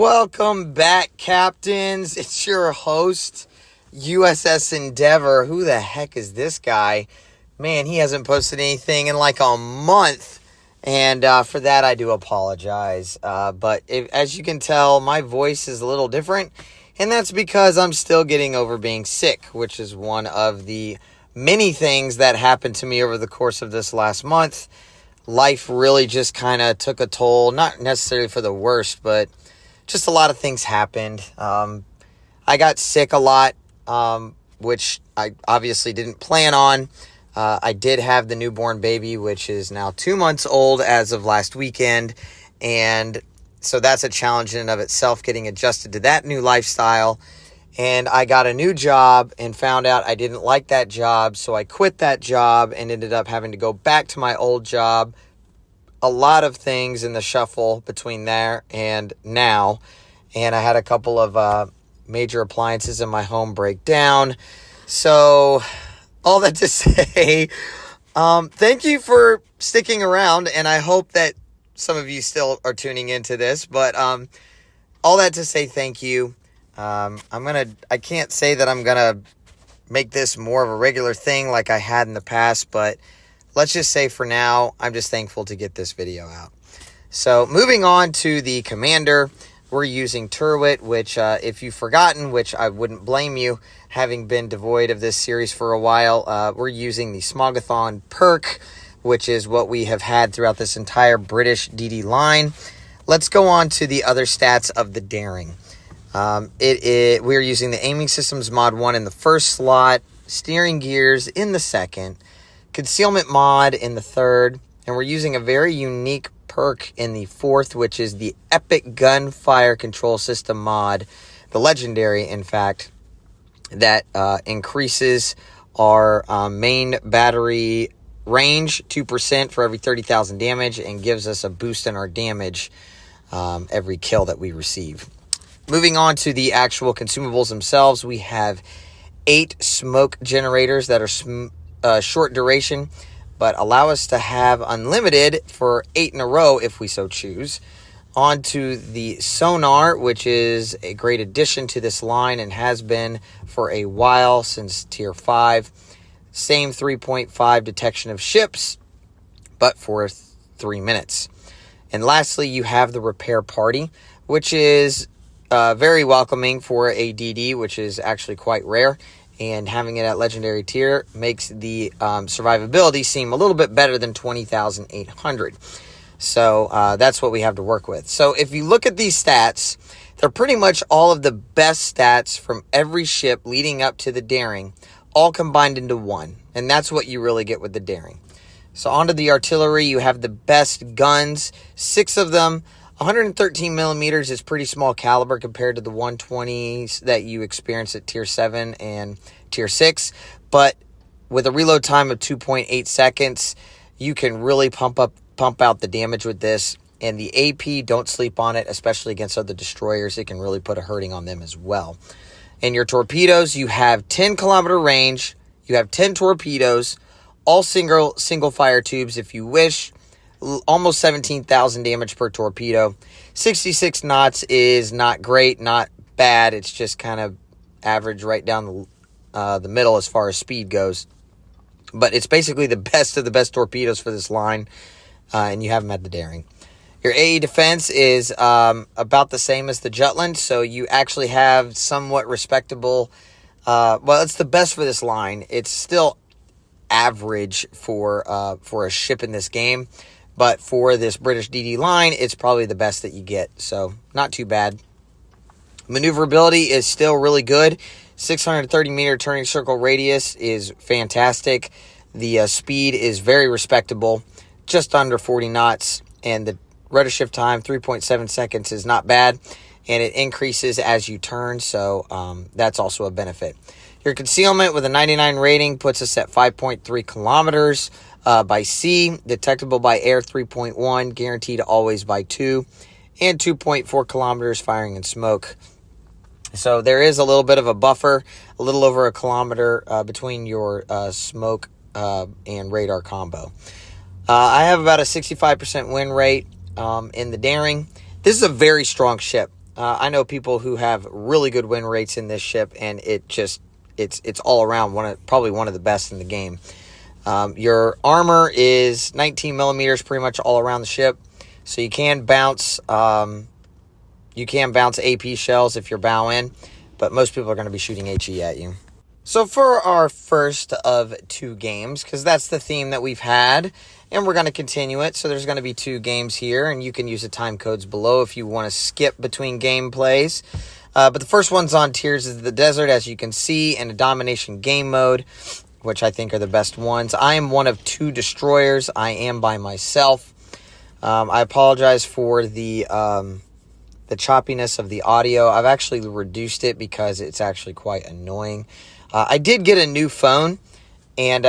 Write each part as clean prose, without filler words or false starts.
Welcome back, Captains. It's your host, USS Endeavor. Who the heck is this guy? Man, he hasn't posted anything in like a month. And for that, I do apologize. But as you can tell, my voice is a little different. And that's because I'm still getting over being sick, which is one of the many things that happened to me over the course of this last month. Life really just kind of took a toll, not necessarily for the worst, but just a lot of things happened. I got sick a lot, which I obviously didn't plan on. I did have the newborn baby, which is now 2 months old as of last weekend. And so that's a challenge in and of itself, getting adjusted to that new lifestyle. And I got a new job and found out I didn't like that job. So I quit that job and ended up having to go back to my old job. A lot of things in the shuffle between there and now. And I had a couple of major appliances in my home break down. So all that to say, thank you for sticking around. And I hope that some of you still are tuning into this. But all that to say, thank you. I can't say that I'm going to make this more of a regular thing like I had in the past, but let's just say for now, I'm just thankful to get this video out. So moving on to the Commander, we're using Turwit, which if you've forgotten, which I wouldn't blame you, having been devoid of this series for a while, we're using the Smogathon perk, which is what we have had throughout this entire British DD line. Let's go on to the other stats of the Daring. We're using the Aiming Systems Mod 1 in the first slot, Steering Gears in the second, Concealment Mod in the third, and we're using a very unique perk in the fourth, which is the Epic Gunfire Control System Mod, the Legendary, in fact, that increases our main battery range 2% for every 30,000 damage and gives us a boost in our damage every kill that we receive. Moving on to the actual consumables themselves, we have 8 smoke generators that are short duration, but allow us to have unlimited for 8 in a row if we so choose. On to the sonar, which is a great addition to this line and has been for a while since Tier 5. Same 3.5 detection of ships, but for 3 minutes. And lastly, you have the repair party, which is very welcoming for a DD, which is actually quite rare. And having it at Legendary tier makes the survivability seem a little bit better than 20,800. So that's what we have to work with. So if you look at these stats, they're pretty much all of the best stats from every ship leading up to the Daring, all combined into one. And that's what you really get with the Daring. So onto the artillery, you have the best guns, 6 of them. 113 millimeters is pretty small caliber compared to the 120s that you experience at Tier 7 and Tier 6. But with a reload time of 2.8 seconds, you can really pump out the damage with this. And the AP, don't sleep on it, especially against other destroyers. It can really put a hurting on them as well. And your torpedoes, you have 10 kilometer range. You have 10 torpedoes, all single fire tubes if you wish. Almost 17,000 damage per torpedo. 66 knots is not great, not bad. It's just kind of average right down the middle as far as speed goes. But it's basically the best of the best torpedoes for this line, and you have them at the Daring. Your AE defense is about the same as the Jutland, so you actually have somewhat respectable. Well, it's the best for this line. It's still average for a ship in this game. But for this British DD line, it's probably the best that you get. So, not too bad. Maneuverability is still really good. 630-meter turning circle radius is fantastic. The speed is very respectable, just under 40 knots. And the rudder shift time, 3.7 seconds, is not bad. And it increases as you turn, so that's also a benefit. Your concealment with a 99 rating puts us at 5.3 kilometers. By sea, detectable by air 3.1, guaranteed always by 2, and 2.4 kilometers firing and smoke. So there is a little bit of a buffer, a little over a kilometer between your smoke and radar combo. I have about a 65% win rate in the Daring. This is a very strong ship. I know people who have really good win rates in this ship, and it's all around probably one of the best in the game. Your armor is 19 millimeters pretty much all around the ship, so you can bounce AP shells if you're bow in, but most people are going to be shooting HE at you. So for our first of 2 games, because that's the theme that we've had, and we're going to continue it, so there's going to be 2 games here, and you can use the time codes below if you want to skip between gameplays. But the first one's on Tears of the Desert, as you can see, in a domination game mode, which I think are the best ones. I am one of 2 destroyers. I am by myself. I apologize for the choppiness of the audio. I've actually reduced it because it's actually quite annoying. I did get a new phone, and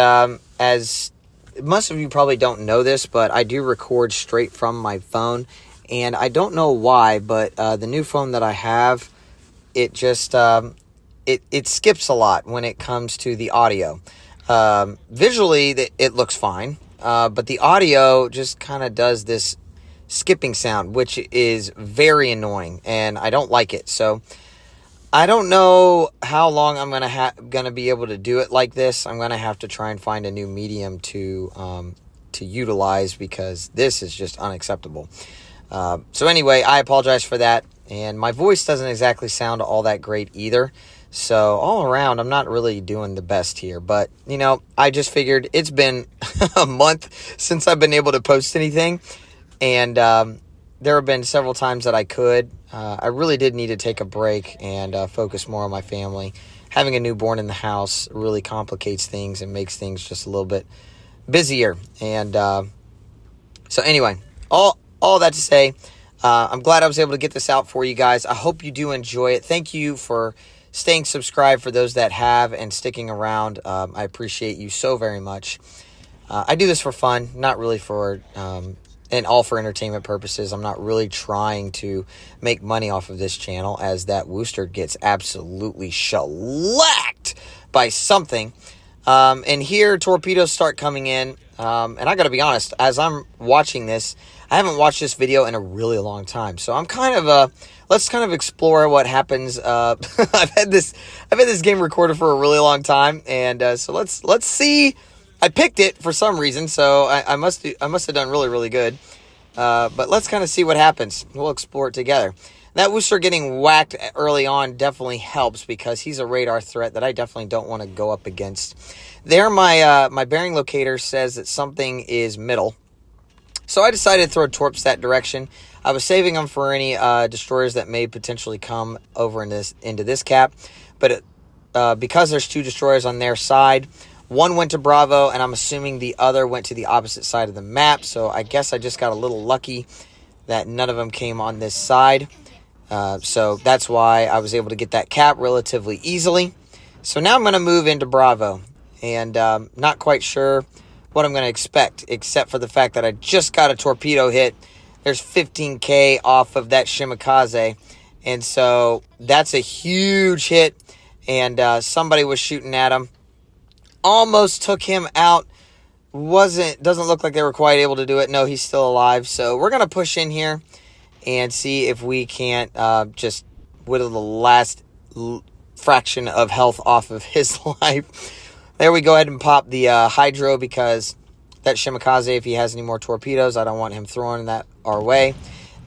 as most of you probably don't know this, but I do record straight from my phone, and I don't know why, but the new phone that I have, it just it skips a lot when it comes to the audio. Visually, it looks fine, but the audio just kind of does this skipping sound, which is very annoying, and I don't like it. So I don't know how long I'm gonna be able to do it like this. I'm gonna have to try and find a new medium to utilize, because this is just unacceptable. So anyway, I apologize for that, and my voice doesn't exactly sound all that great either. So all around, I'm not really doing the best here, but you know, I just figured it's been a month since I've been able to post anything, and there have been several times that I could. I really did need to take a break and focus more on my family. Having a newborn in the house really complicates things and makes things just a little bit busier. And so anyway, all that to say, I'm glad I was able to get this out for you guys. I hope you do enjoy it. Thank you for staying subscribed, for those that have, and sticking around. I appreciate you so very much. I do this for fun, not really for and all for entertainment purposes. I'm not really trying to make money off of this channel, as that Worcester gets absolutely shellacked by something. And here, torpedoes start coming in. And I got to be honest, as I'm watching this, I haven't watched this video in a really long time. So I'm kind of, let's kind of explore what happens. I've had this game recorded for a really long time. And so let's see. I picked it for some reason, so I must have done really, really good. But let's kind of see what happens. We'll explore it together. That Worcester getting whacked early on definitely helps, because he's a radar threat that I definitely don't want to go up against. There, my bearing locator says that something is middle, so I decided to throw torps that direction. I was saving them for any destroyers that may potentially come over into this cap, but because there's 2 destroyers on their side, one went to Bravo, and I'm assuming the other went to the opposite side of the map. So I guess I just got a little lucky that none of them came on this side. So that's why I was able to get that cap relatively easily. So now I'm going to move into Bravo, and not quite sure what I'm going to expect, except for the fact that I just got a torpedo hit. There's 15K off of that Shimakaze, and so that's a huge hit, and somebody was shooting at him. Almost took him out. Doesn't look like they were quite able to do it. No, he's still alive. So we're going to push in here and see if we can't just whittle the last fraction of health off of his life. There we go ahead and pop the hydro, because that Shimakaze, if he has any more torpedoes, I don't want him throwing that our way.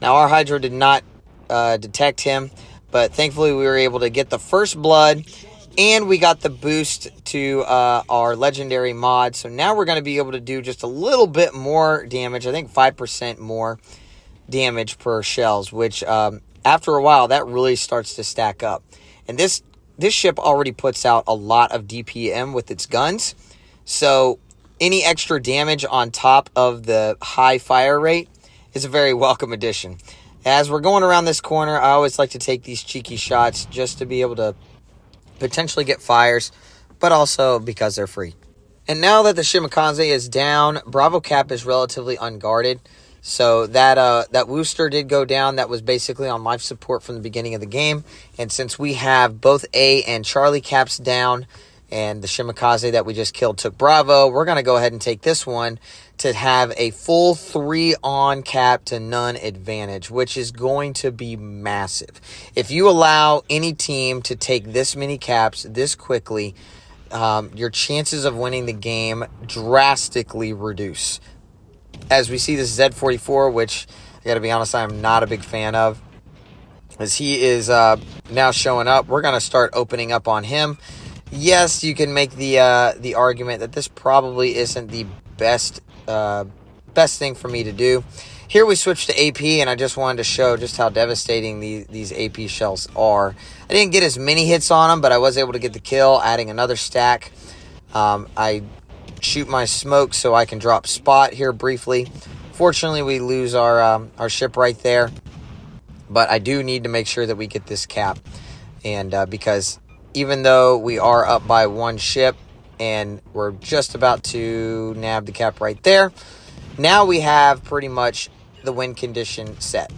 Now, our hydro did not detect him, but thankfully we were able to get the first blood, and we got the boost to our legendary mod. So now we're going to be able to do just a little bit more damage. I think 5% more damage per shells, which after a while, that really starts to stack up. And this ship already puts out a lot of DPM with its guns. So any extra damage on top of the high fire rate is a very welcome addition. As we're going around this corner, I always like to take these cheeky shots just to be able to potentially get fires, but also because they're free. And now that the Shimakaze is down, Bravo Cap is relatively unguarded. So that Worcester did go down. That was basically on life support from the beginning of the game. And since we have both A and Charlie Caps down, and the Shimakaze that we just killed took Bravo. We're going to go ahead and take this one to have a full 3 on cap to none advantage, which is going to be massive. If you allow any team to take this many caps this quickly, your chances of winning the game drastically reduce. As we see this Z44, which I got to be honest, I'm not a big fan of, as he is now showing up. We're going to start opening up on him. Yes, you can make the argument that this probably isn't the best thing for me to do. Here we switch to AP, and I just wanted to show just how devastating these AP shells are. I didn't get as many hits on them, but I was able to get the kill, adding another stack. I shoot my smoke so I can drop spot here briefly. Fortunately, we lose our ship right there, but I do need to make sure that we get this cap, and because even though we are up by 1 ship and we're just about to nab the cap right there, now we have pretty much the win condition set.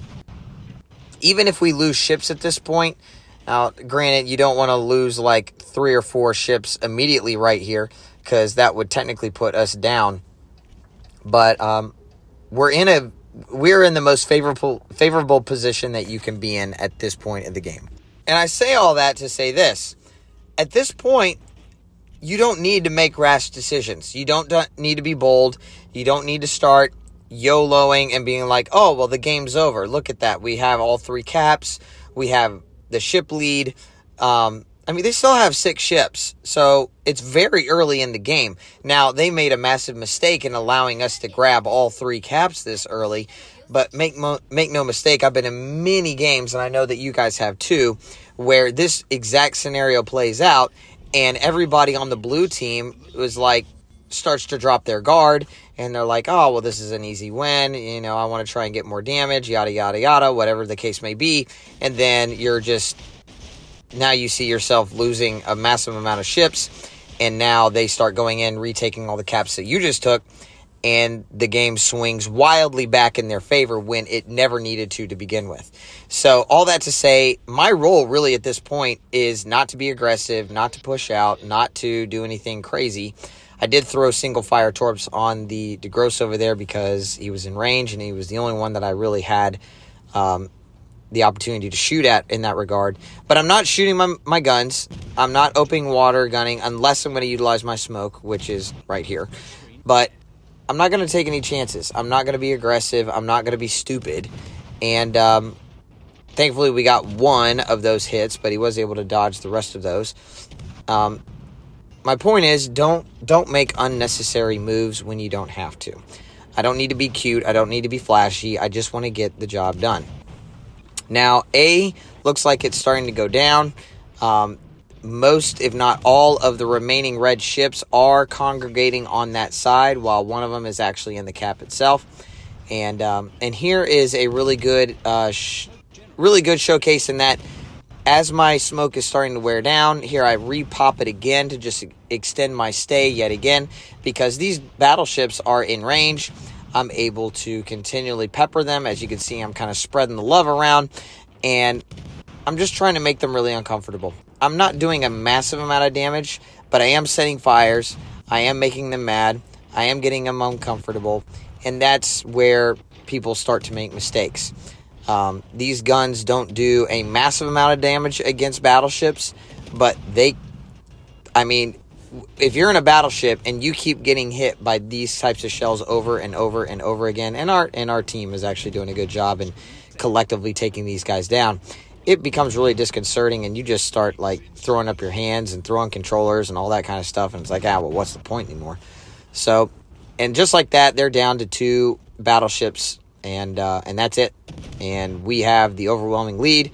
Even if we lose ships at this point, now granted, you don't want to lose like 3 or 4 ships immediately right here, because that would technically put us down. But we're in the most favorable position that you can be in at this point in the game. And I say all that to say this. At this point, you don't need to make rash decisions. You don't need to be bold. You don't need to start YOLOing and being like, oh, well, the game's over. Look at that. We have all 3 caps. We have the ship lead. They still have 6 ships, so it's very early in the game. Now, they made a massive mistake in allowing us to grab all 3 caps this early, but make no mistake, I've been in many games, and I know that you guys have too, where this exact scenario plays out, and everybody on the blue team starts to drop their guard, and they're like, oh, well, this is an easy win, I want to try and get more damage, yada, yada, yada, whatever the case may be, and then now you see yourself losing a massive amount of ships, and now they start going in, retaking all the caps that you just took, and the game swings wildly back in their favor when it never needed to begin with. So all that to say, my role really at this point is not to be aggressive, not to push out, not to do anything crazy. I did throw single fire torps on the DeGrosse over there because he was in range, and he was the only one that I really had the opportunity to shoot at in that regard. But I'm not shooting my guns. I'm not opening water gunning unless I'm going to utilize my smoke, which is right here. But I'm not going to take any chances. I'm not going to be aggressive. I'm not going to be stupid. And thankfully we got 1 of those hits, but he was able to dodge the rest of those. My point is, don't make unnecessary moves when you don't have to. I don't need to be cute. I don't need to be flashy. I just want to get the job done. Now, A looks like it's starting to go down. Most, if not all, of the remaining red ships are congregating on that side, while one of them is actually in the cap itself. And here is a really good showcase in that as my smoke is starting to wear down, here I repop it again to just extend my stay yet again, because these battleships are in range. I'm able to continually pepper them. As you can see, I'm kind of spreading the love around, and I'm just trying to make them really uncomfortable. I'm not doing a massive amount of damage, but I am setting fires. I am making them mad. I am getting them uncomfortable, and that's where people start to make mistakes. These guns don't do a massive amount of damage against battleships, but if you're in a battleship and you keep getting hit by these types of shells over and over and over again, and our team is actually doing a good job in collectively taking these guys down, it becomes really disconcerting, and you just start throwing up your hands and throwing controllers and all that kind of stuff, and it's like, well, what's the point anymore? So, and just like that, they're down to 2 battleships, and that's it. And we have the overwhelming lead.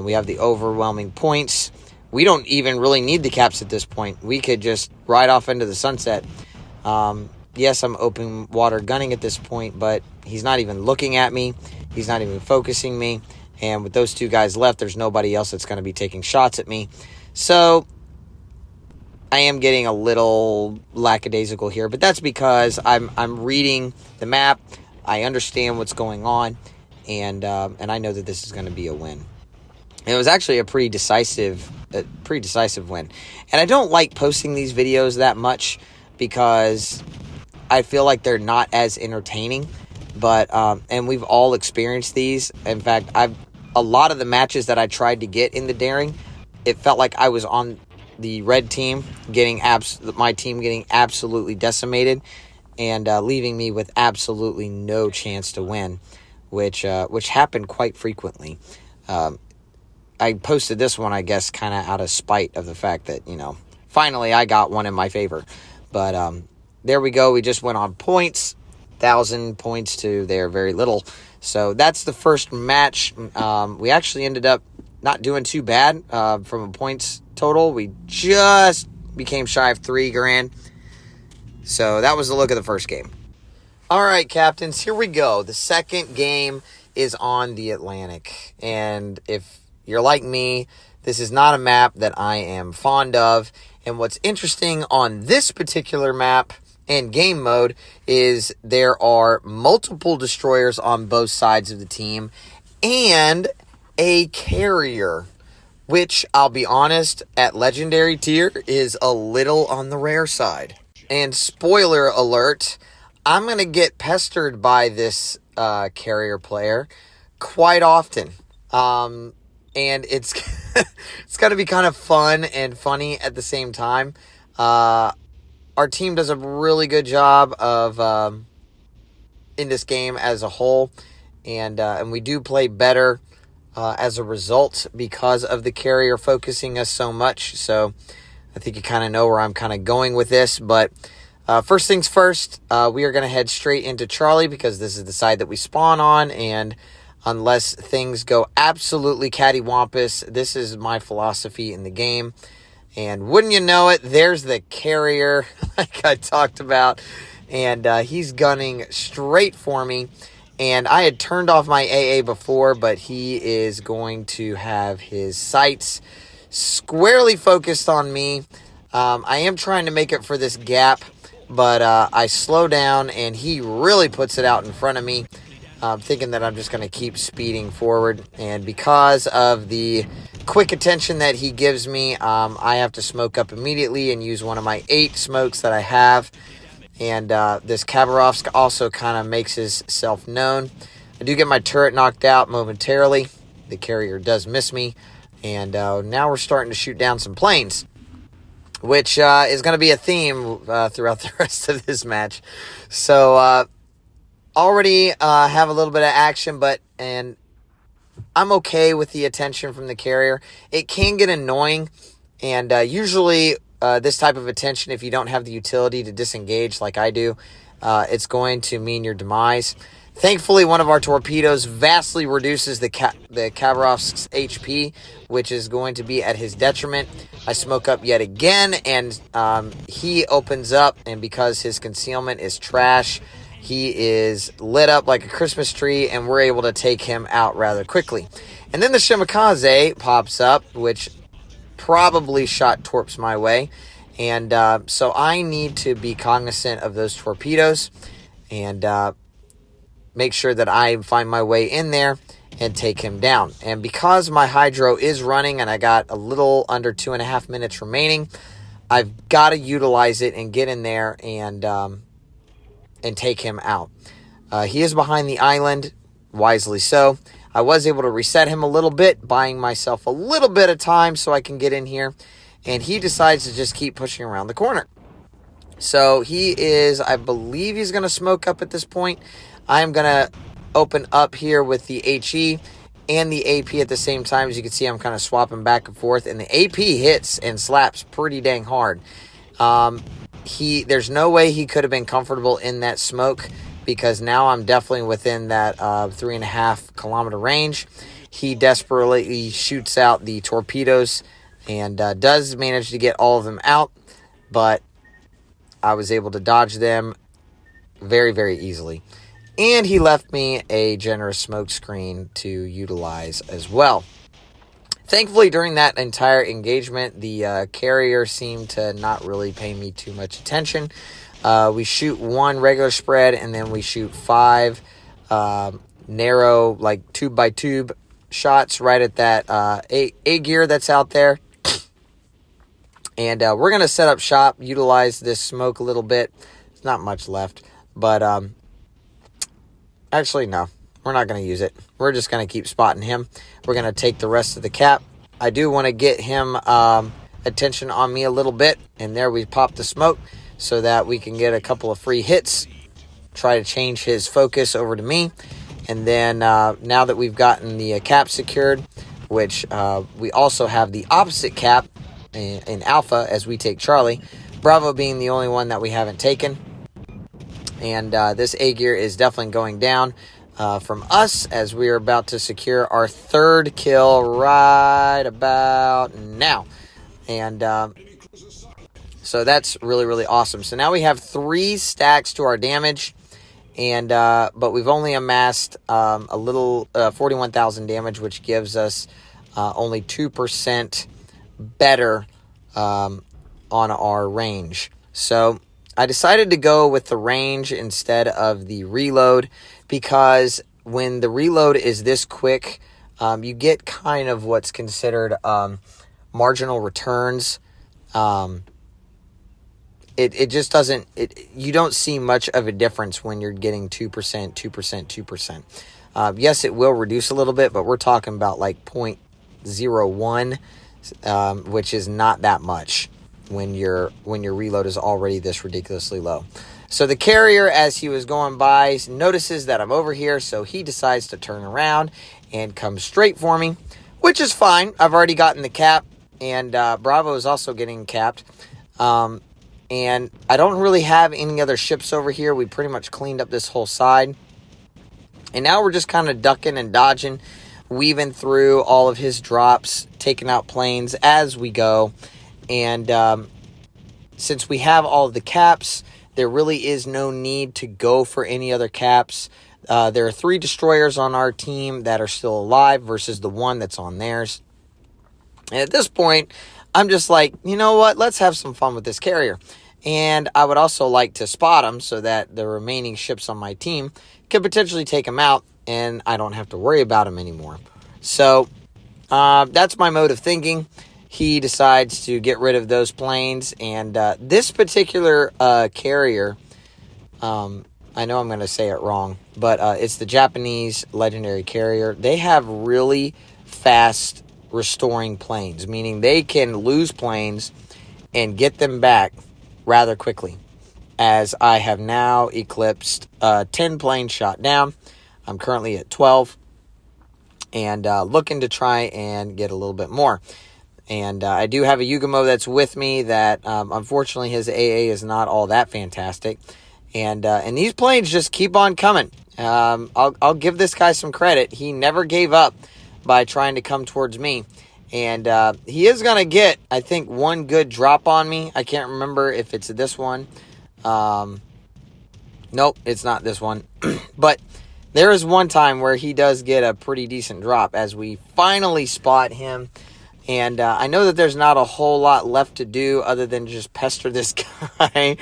We have the overwhelming points. We don't even really need the caps at this point. We could just ride off into the sunset. Yes, I'm open water gunning at this point, but he's not even looking at me. He's not even focusing me. And with those 2 guys left, there's nobody else that's going to be taking shots at me. So I am getting a little lackadaisical here, but that's because I'm reading the map. I understand what's going on, and I know that this is going to be a win. And it was actually a pretty decisive pretty decisive win. And I don't like posting these videos that much because I feel like they're not as entertaining. But and we've all experienced these. In fact, a lot of the matches that I tried to get in the daring, it felt like I was on the red team, my team getting absolutely decimated, and leaving me with absolutely no chance to win, which happened quite frequently. I posted this one, I guess, kind of out of spite of the fact that, finally I got one in my favor. But there we go. We just went on points, 1,000 points to their very little. So that's the first match. We actually ended up not doing too bad from a points total. We just became shy of $3,000. So that was the look of the first game. All right, captains, here we go. The second game is on the Atlantic. And if you're like me, this is not a map that I am fond of. And what's interesting on this particular map and game mode is there are multiple destroyers on both sides of the team and a carrier, which, I'll be honest, at legendary tier is a little on the rare side. And spoiler alert, I'm going to get pestered by this carrier player quite often. And it's it's going to be kind of fun and funny at the same time. Our team does a really good job of in this game as a whole, and we do play better as a result because of the carrier focusing us so much. So I think you kind of know where I'm kind of going with this. But first things first, we are going to head straight into Charlie because this is the side that we spawn on, and unless things go absolutely cattywampus, this is my philosophy in the game. And wouldn't you know it, there's the carrier like I talked about, and he's gunning straight for me. And I had turned off my AA before, but he is going to have his sights squarely focused on me. I am trying to make it for this gap, but I slow down, and he really puts it out in front of me, thinking that I'm just going to keep speeding forward. And because of the quick attention that he gives me, I have to smoke up immediately and use one of my 8 smokes that I have. And this Khabarovsk also kind of makes himself known. I do get my turret knocked out momentarily. The carrier does miss me. And now we're starting to shoot down some planes, which is going to be a theme throughout the rest of this match. So already have a little bit of action, and I'm okay with the attention from the carrier. It can get annoying, and usually this type of attention, if you don't have the utility to disengage like I do, it's going to mean your demise. Thankfully, one of our torpedoes vastly reduces the Khabarovsk's HP, which is going to be at his detriment. I smoke up yet again, and he opens up, and because his concealment is trash, he is lit up like a Christmas tree, and we're able to take him out rather quickly. And then the Shimakaze pops up, which probably shot torps my way. And so I need to be cognizant of those torpedoes and make sure that I find my way in there and take him down. And because my hydro is running and I got a little under 2.5 minutes remaining, I've got to utilize it and get in there and take him out. He is behind the island, wisely so. I was able to reset him a little bit, buying myself a little bit of time so I can get in here. And he decides to just keep pushing around the corner. So he is, I believe he's going to smoke up at this point. I'm going to open up here with the HE and the AP at the same time. As you can see, I'm kind of swapping back and forth. And the AP hits and slaps pretty dang hard. There's no way he could have been comfortable in that smoke, because now I'm definitely within that 3.5 kilometer range. He desperately shoots out the torpedoes and does manage to get all of them out, but I was able to dodge them very, very easily. And he left me a generous smoke screen to utilize as well. Thankfully, during that entire engagement, the carrier seemed to not really pay me too much attention. We shoot 1 regular spread, and then we shoot 5 narrow, like tube by tube shots right at that A gear that's out there. And we're going to set up shop, utilize this smoke a little bit. There's not much left, but actually, no. We're not going to use it. We're just going to keep spotting him. We're going to take the rest of the cap. I do want to get him attention on me a little bit. And there we pop the smoke so that we can get a couple of free hits. Try to change his focus over to me. And then now that we've gotten the cap secured, which we also have the opposite cap in Alpha as we take Charlie. Bravo being the only one that we haven't taken. And this A gear is definitely going down from us as we are about to secure our third kill right about now. And so that's really, really awesome. So now we have 3 stacks to our damage. And but we've only amassed a little 41,000 damage, which gives us only 2% better on our range. So I decided to go with the range instead of the reload because when the reload is this quick, you get kind of what's considered marginal returns. It just doesn't, you don't see much of a difference when you're getting 2%, 2%, 2%. Yes, it will reduce a little bit, but we're talking about like 0.01, which is not that much when your reload is already this ridiculously low. So the carrier, as he was going by, notices that I'm over here, so he decides to turn around and come straight for me, which is fine. I've already gotten the cap, and Bravo is also getting capped. And I don't really have any other ships over here. We pretty much cleaned up this whole side. And now we're just kind of ducking and dodging, weaving through all of his drops, taking out planes as we go. And since we have all of the caps, there really is no need to go for any other caps. There are 3 destroyers on our team that are still alive versus the 1 that's on theirs. And at this point, I'm just like, you know what? Let's have some fun with this carrier. And I would also like to spot him so that the remaining ships on my team could potentially take him out and I don't have to worry about him anymore. So that's my mode of thinking. He decides to get rid of those planes. And this particular carrier, I know I'm going to say it wrong, but it's the Japanese legendary carrier. They have really fast restoring planes, meaning they can lose planes and get them back rather quickly, as I have now eclipsed 10 planes shot down. I'm currently at 12 and looking to try and get a little bit more. And I do have a Yugamo that's with me that unfortunately his AA is not all that fantastic. And these planes just keep on coming. I'll give this guy some credit. He never gave up by trying to come towards me. And he is going to get, I think, one good drop on me. I can't remember if it's this one. Nope, it's not this one. But there is one time where he does get a pretty decent drop as we finally spot him. And I know that there's not a whole lot left to do other than just pester this guy.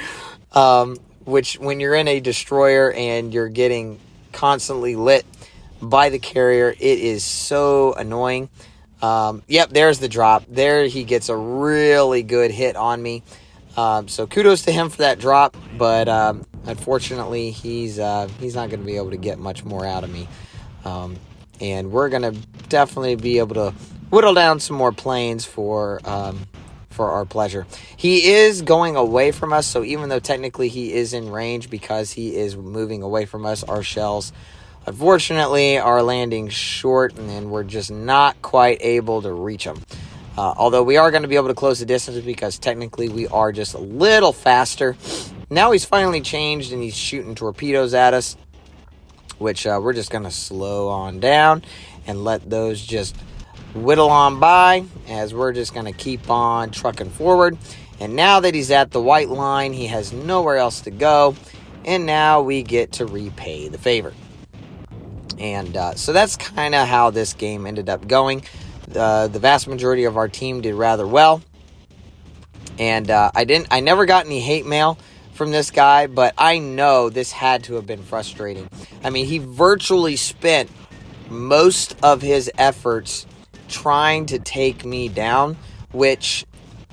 Which, when you're in a destroyer and you're getting constantly lit by the carrier, it is so annoying. Yep, there's the drop. There he gets a really good hit on me. So kudos to him for that drop, but unfortunately he's not going to be able to get much more out of me. And we're going to definitely be able to whittle down some more planes for our pleasure. He is going away from us, so even though technically he is in range, because he is moving away from us, our shells unfortunately are landing short, and then we're just not quite able to reach them. Although we are going to be able to close the distance because technically we are just a little faster. Now he's finally changed and he's shooting torpedoes at us, which we're just going to slow on down and let those just whittle on by as we're just going to keep on trucking forward. And now that he's at the white line, he has nowhere else to go. And now we get to repay the favor. And so that's kind of how this game ended up going. The vast majority of our team did rather well. And I never got any hate mail from this guy, but I know this had to have been frustrating. I mean, he virtually spent most of his efforts trying to take me down, which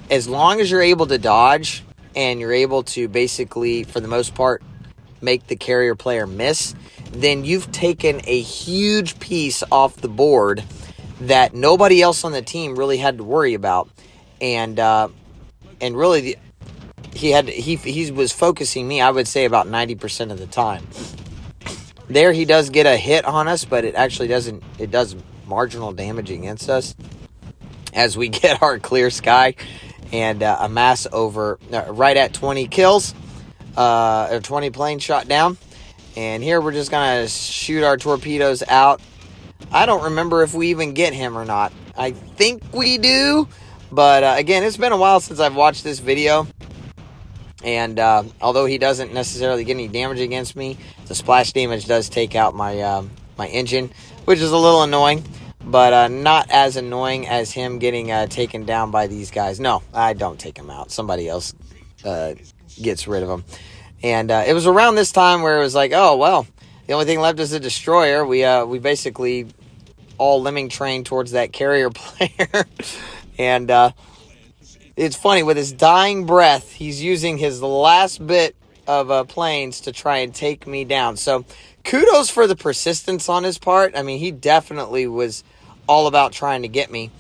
as long as you're able to dodge and you're able to basically, for the most part, make the carrier player miss, then you've taken a huge piece off the board that nobody else on the team really had to worry about. And really, he was focusing me, I would say, about 90% of the time. There he does get a hit on us, but it actually doesn't. It does marginal damage against us as we get our clear sky and amass over right at 20 kills, or 20 planes shot down. And here we're just going to shoot our torpedoes out. I don't remember if we even get him or not. I think we do. But again, it's been a while since I've watched this video. And although he doesn't necessarily get any damage against me, the splash damage does take out my my engine, which is a little annoying. But not as annoying as him getting taken down by these guys. No, I don't take him out. Somebody else gets rid of him. And it was around this time where it was like, oh, well, the only thing left is a destroyer. We basically all lemming train towards that carrier player. And it's funny, with his dying breath, he's using his last bit of planes to try and take me down. So kudos for the persistence on his part. I mean, he definitely was all about trying to get me.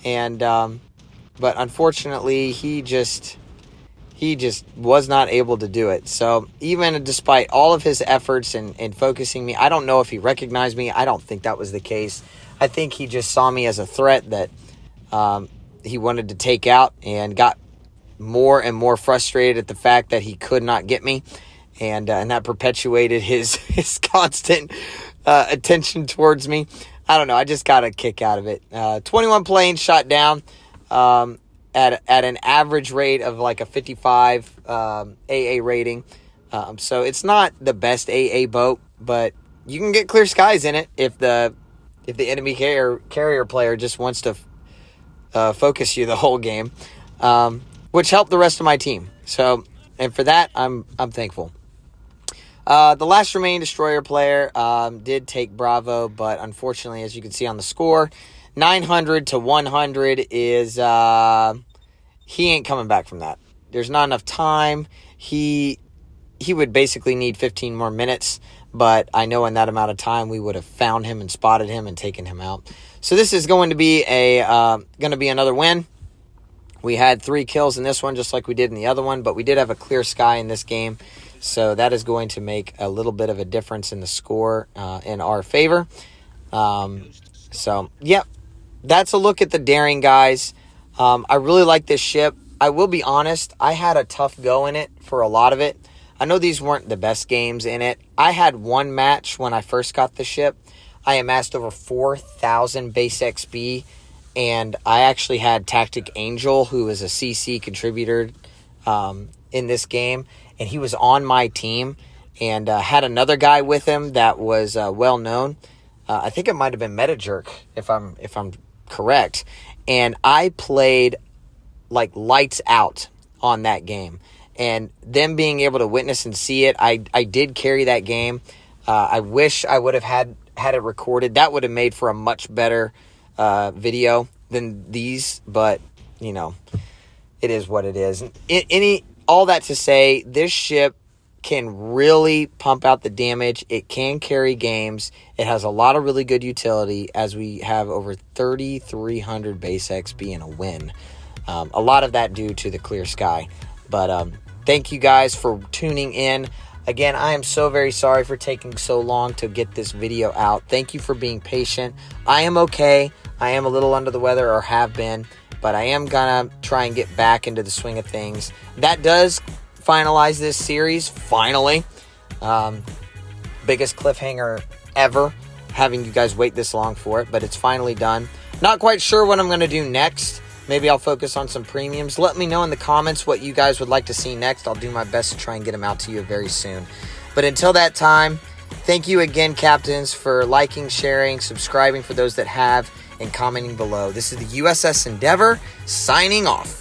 And but unfortunately, he just was not able to do it. So even despite all of his efforts in focusing me, I don't know if he recognized me. I don't think that was the case. I think he just saw me as a threat that he wanted to take out, and got more and more frustrated at the fact that he could not get me. And that perpetuated his constant attention towards me. I don't know. I just got a kick out of it. 21 planes shot down at an average rate of like a 55 AA rating. So it's not the best AA boat, but you can get clear skies in it if the enemy carrier player just wants to focus you the whole game, which helped the rest of my team. So, and for that, I'm thankful. The last remaining destroyer player did take Bravo, but unfortunately, as you can see on the score, 900 to 100 is he ain't coming back from that. There's not enough time. He would basically need 15 more minutes, but I know in that amount of time we would have found him and spotted him and taken him out. So this is going to be another win. We had 3 kills in this one, just like we did in the other one, but we did have a clear sky in this game. So that is going to make a little bit of a difference in the score in our favor. So, yep, that's a look at the Daring, guys. I really like this ship. I will be honest, I had a tough go in it for a lot of it. I know these weren't the best games in it. I had one match when I first got the ship. I amassed over 4,000 base XP, and I actually had Tactic Angel, who is a CC contributor in this game, and he was on my team, and had another guy with him that was well known. I think it might have been Metajerk, if I'm correct. And I played like lights out on that game. And them being able to witness and see it, I did carry that game. I wish I would have had it recorded. That would have made for a much better video than these. But, you know, it is what it is. All that to say, this ship can really pump out the damage. It can carry games. It has a lot of really good utility, as we have over 3,300 base XP in a win. A lot of that due to the clear sky. But thank you guys for tuning in. Again, I am so very sorry for taking so long to get this video out. Thank you for being patient. I am okay. I am a little under the weather, or have been, but I am gonna try and get back into the swing of things. That does finalize this series, finally. Biggest cliffhanger ever, having you guys wait this long for it, but it's finally done. Not quite sure what I'm going to do next. Maybe I'll focus on some premiums. Let me know in the comments what you guys would like to see next. I'll do my best to try and get them out to you very soon. But until that time, thank you again, captains, for liking, sharing, subscribing for those that have, and commenting below. This is the USS Endeavor, signing off.